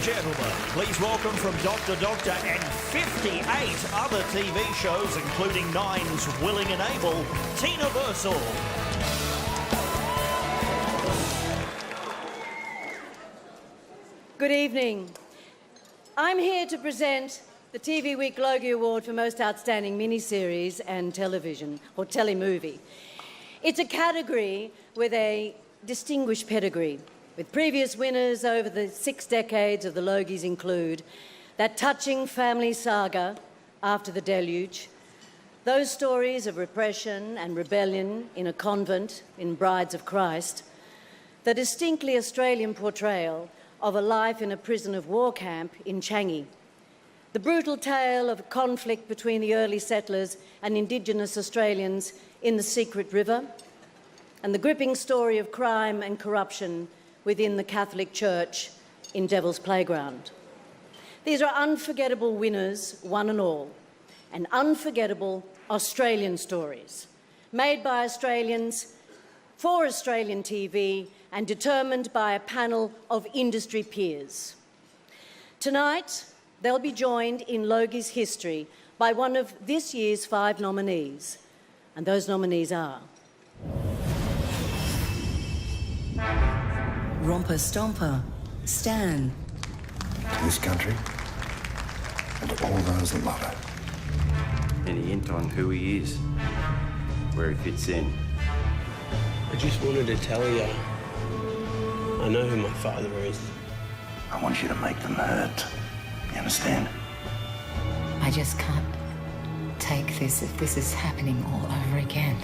gentlemen, please welcome from Dr. Doctor and 58 other TV shows, including Nine's Willing and Able, Tina Bursell. Good evening. I'm here to present the TV Week Logie Award for Most Outstanding Miniseries and Television, or Telemovie. It's a category with a distinguished pedigree, with previous winners over the 6 decades of the Logies include that touching family saga, After the Deluge, those stories of repression and rebellion in a convent in Brides of Christ, the distinctly Australian portrayal of a life in a prison of war camp in Changi, the brutal tale of conflict between the early settlers and Indigenous Australians in the Secret River, and the gripping story of crime and corruption within the Catholic Church in Devil's Playground. These are unforgettable winners, one and all, and unforgettable Australian stories, made by Australians for Australian TV and determined by a panel of industry peers. Tonight, they'll be joined in Logie's history by one of this year's 5 nominees, and those nominees are Romper Stomper, Stan. To this country and to all those that love it. Any hint on who he is, where he fits in? I just wanted to tell you, I know who my father is. I want you to make them hurt. You understand? I just can't take this if this is happening all over again.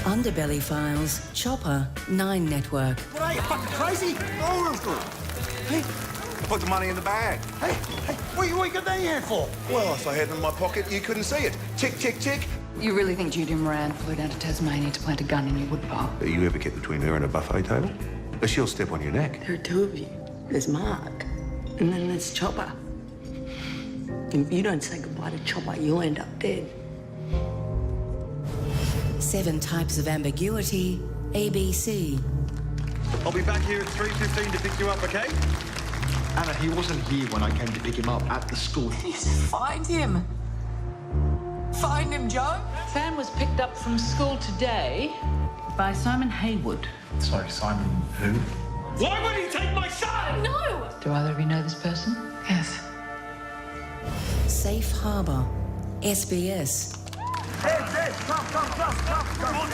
Underbelly Files, Chopper, 9 Network. What are you, fucking crazy? Hey, put the money in the bag. Hey, what you got that here for? Well, if I had it in my pocket, you couldn't see it. Tick, tick, tick. You really think Judy Moran flew down to Tasmania to plant a gun in your woodpile? Do you ever get between her and a buffet table? Or she'll step on your neck. There are 2 of you. There's Mark, and then there's Chopper. If you don't say goodbye to Chopper, you'll end up dead. 7 Types of Ambiguity, ABC. I'll be back here at 3:15 to pick you up, okay? Anna, he wasn't here when I came to pick him up at the school. You said find him. Find him, Joe. Sam was picked up from school today by Simon Haywood. Sorry, Simon who? Why would he take my son? No! Do either of you know this person? Yes. Safe Harbour, SBS. Boat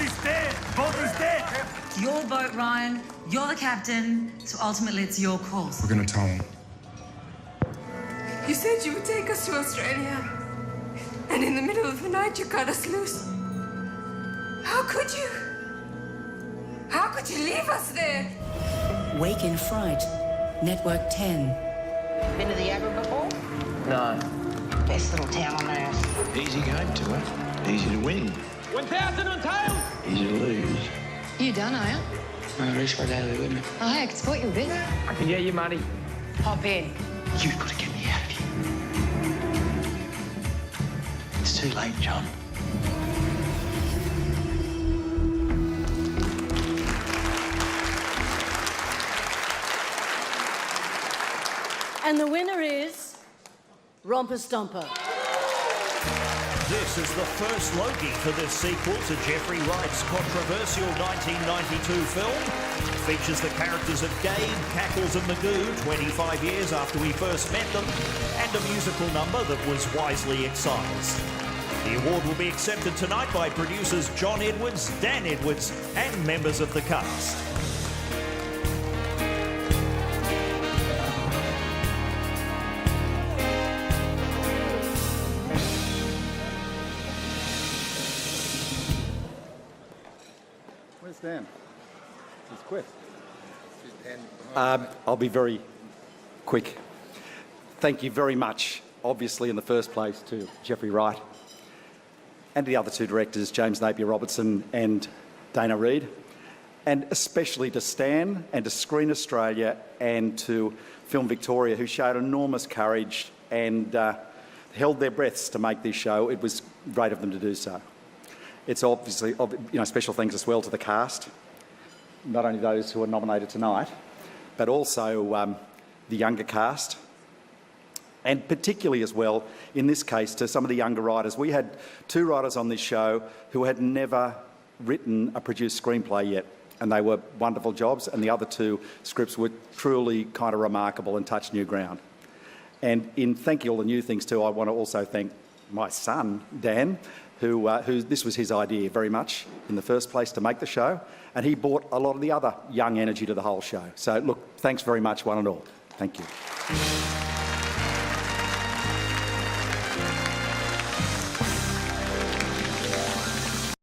is dead! Boat is dead! It's your boat, Ryan. You're the captain, so ultimately it's your call. We're gonna tell him. You said you would take us to Australia, and in the middle of the night you cut us loose. How could you? How could you leave us there? Wake in Fright, Network 10. Been to the Abra before? No. Best little town on earth. Easy game to her. Easy to win. 1,000 on tail! Easy to lose. You done, are you? No, risk for daily with me. Oh, hey, I can support you a bit. I can get you money. Hop in. You've got to get me out of here. It's too late, John. And the winner is Romper Stomper. This is the first Logie for this sequel to Jeffrey Wright's controversial 1992 film. It features the characters of Gabe, Cackles and Magoo 25 years after we first met them, and a musical number that was wisely excised. The award will be accepted tonight by producers John Edwards, Dan Edwards, and members of the cast. Where's Dan? He's quick. I'll be very quick. Thank you very much, obviously, in the first place, to Jeffrey Wright and the other 2 directors, James Napier Robertson and Dana Reid, and especially to Stan and to Screen Australia and to Film Victoria, who showed enormous courage and held their breaths to make this show. It was great of them to do so. It's obviously, special thanks as well to the cast, not only those who are nominated tonight, but also the younger cast, and particularly as well, in this case, to some of the younger writers. We had 2 writers on this show who had never written a produced screenplay yet, and they were wonderful jobs, and the other 2 scripts were truly kind of remarkable and touched new ground. And in thanking all the new things too, I want to also thank my son, Dan, who this was his idea very much in the first place to make the show, and he brought a lot of the other young energy to the whole show. So look, thanks very much one and all. Thank you.